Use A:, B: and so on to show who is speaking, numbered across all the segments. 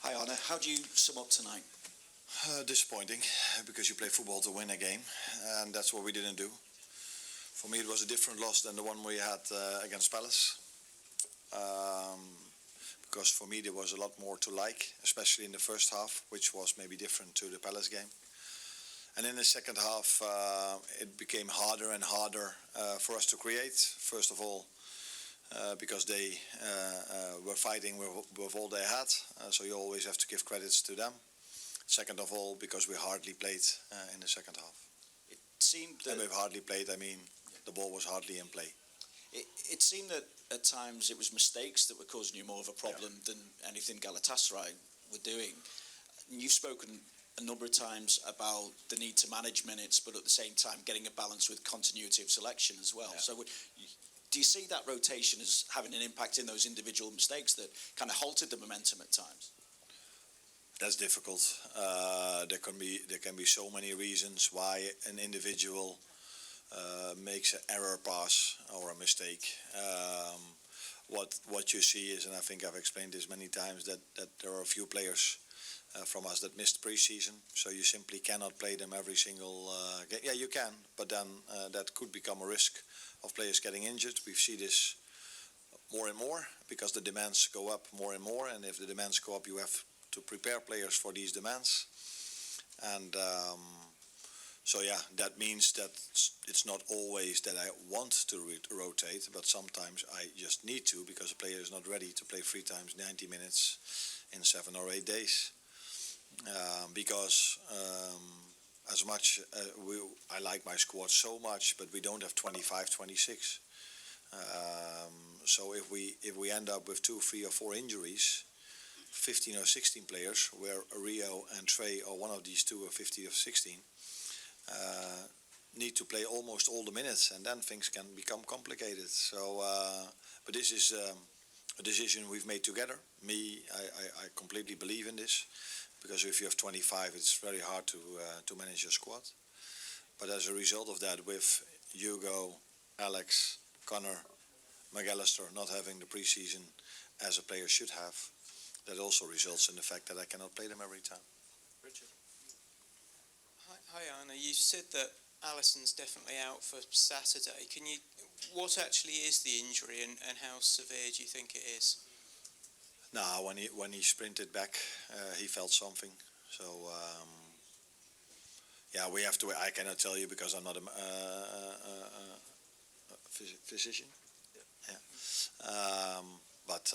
A: Hi Arne, how do you sum up tonight?
B: Disappointing, because you play football to win a game, and that's what we didn't do. For me, it was a different loss than the one we had against Palace. Because for me there was a lot more to like, especially in the first half, which was maybe different to the Palace game. And in the second half, it became harder and harder for us to create. First of all, because they were fighting with all they had, so you always have to give credits to them. Second of all, because we hardly played in the second half.
A: It seemed that...
B: And with hardly played, I mean the ball was hardly in play.
A: It seemed that at times it was mistakes that were causing you more of a problem than anything Galatasaray were doing. And you've spoken a number of times about the need to manage minutes, but at the same time getting a balance with continuity of selection as well. Yeah. So do you see that rotation as having an impact in those individual mistakes that kind of halted the momentum at times?
B: That's difficult. There can be so many reasons why an individual makes an error pass or a mistake. What you see is, and I think I've explained this many times, that there are a few players from us that missed pre-season, so you simply cannot play them every single game. Yeah, you can, but then that could become a risk of players getting injured. We see this more and more because the demands go up more and more, and if the demands go up, you have to prepare players for these demands. And so yeah, that means that it's not always that I want to rotate, but sometimes I just need to, because a player is not ready to play 3 times 90 minutes in 7 or 8 days. Because as much I like my squad so much, but we don't have 25, 26. So if we end up with 2, 3 or 4 injuries, 15 or 16 players, where Rio and Trey or one of these two are 15 or 16, need to play almost all the minutes, and then things can become complicated. So, but this is a decision we've made together. I completely believe in this, because if you have 25, it's very hard to manage your squad. But as a result of that, with Hugo, Alex, Connor, McAllister not having the preseason as a player should have, that also results in the fact that I cannot play them every time.
A: Richard.
C: Hi Arne, you said that Alisson's definitely out for Saturday. What actually is the injury, and how severe do you think it is?
B: No, when he sprinted back, he felt something. So yeah, we have to. I cannot tell you because I'm not a physician. Yeah. But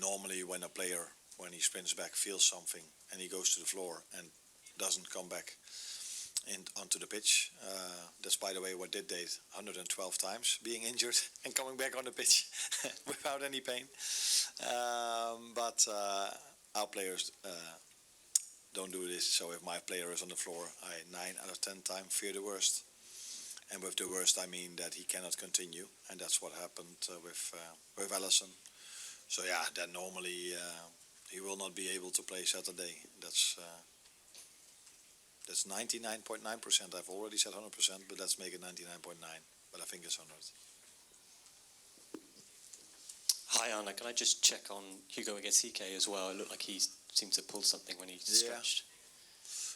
B: normally, when a player, when he sprints back, feels something and he goes to the floor and doesn't come back onto the pitch. That's, by the way, what did they 112 times, being injured and coming back on the pitch without any pain. But our players don't do this. So if my player is on the floor, I 9 out of 10 times fear the worst. And with the worst, I mean that he cannot continue, and that's what happened with Alisson. So yeah, then normally he will not be able to play Saturday. That's 99.9%. I've already said 100%, but let's make it 99.9. But I think it's 100.
D: Hi Arne, can I just check on Hugo Ekitike as well? It looked like he seemed to pull something when he stretched.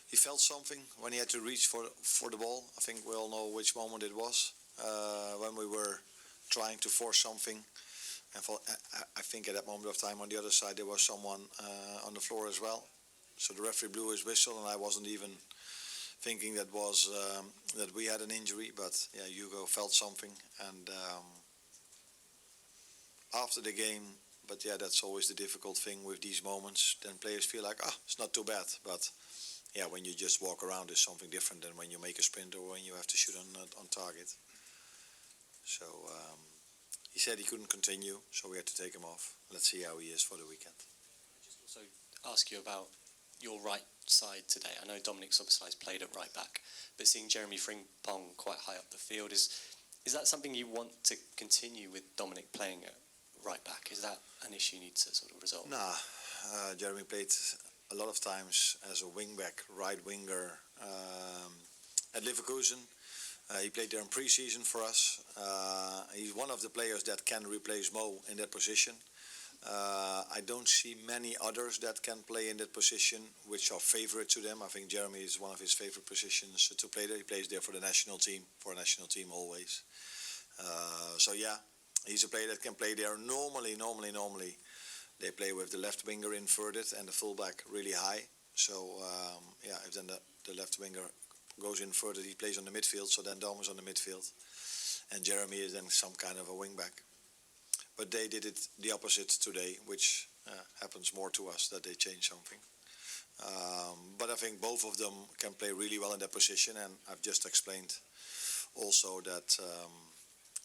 B: He felt something when he had to reach for the ball. I think we all know which moment it was, when we were trying to force something. And I think at that moment of time on the other side there was someone on the floor as well. So the referee blew his whistle, and I wasn't even thinking that we had an injury. But yeah, Hugo felt something, and after the game. But yeah, that's always the difficult thing with these moments. Then players feel like, it's not too bad. But yeah, when you just walk around, it's something different than when you make a sprint or when you have to shoot on target. So he said he couldn't continue, so we had to take him off. Let's see how he is for the weekend.
D: I'll just also ask you about your right side today. I know Dominic Subtitles played at right back, but seeing Jeremy Frimpong quite high up the field, is that something you want to continue with Dominic playing at right back? Is that an issue you need to sort of resolve?
B: Nah, Jeremy played a lot of times as a wing-back, right winger at Leverkusen. He played there in pre-season for us. He's one of the players that can replace Mo in that position. I don't see many others that can play in that position, which are favorite to them. I think Jeremy is one of his favorite positions to play there. He plays there for the national team, always. So yeah, he's a player that can play there. Normally, they play with the left winger inverted and the fullback really high. So yeah, if then the left winger goes inverted, he plays on the midfield. So then Dom is on the midfield, and Jeremy is then some kind of a wing back. But they did it the opposite today, which happens more to us, that they change something. But I think both of them can play really well in that position, and I've just explained also that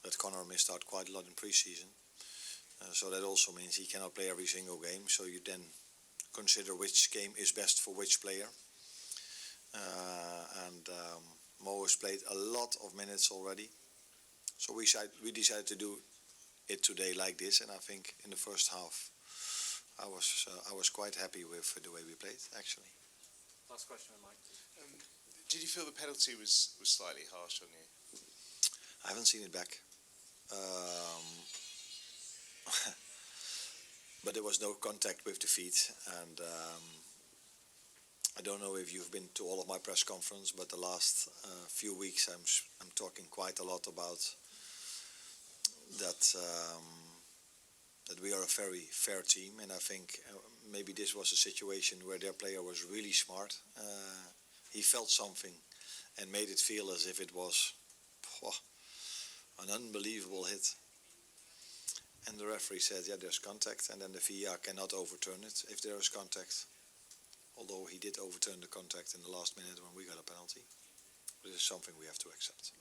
B: that Connor missed out quite a lot in pre-season. So that also means he cannot play every single game. So you then consider which game is best for which player. And Mo has played a lot of minutes already. So we decided to do it today like this, and I think in the first half I was quite happy with the way we played, actually.
D: Last question, Mike.
E: Did you feel the penalty was slightly harsh on you?
B: I haven't seen it back. But there was no contact with the feet, and I don't know if you've been to all of my press conference, but the last few weeks I'm talking quite a lot about that we are a very fair team, and I think maybe this was a situation where their player was really smart. He felt something and made it feel as if it was an unbelievable hit. And the referee said, yeah, there's contact, and then the VAR cannot overturn it if there is contact. Although he did overturn the contact in the last minute when we got a penalty. This is something we have to accept.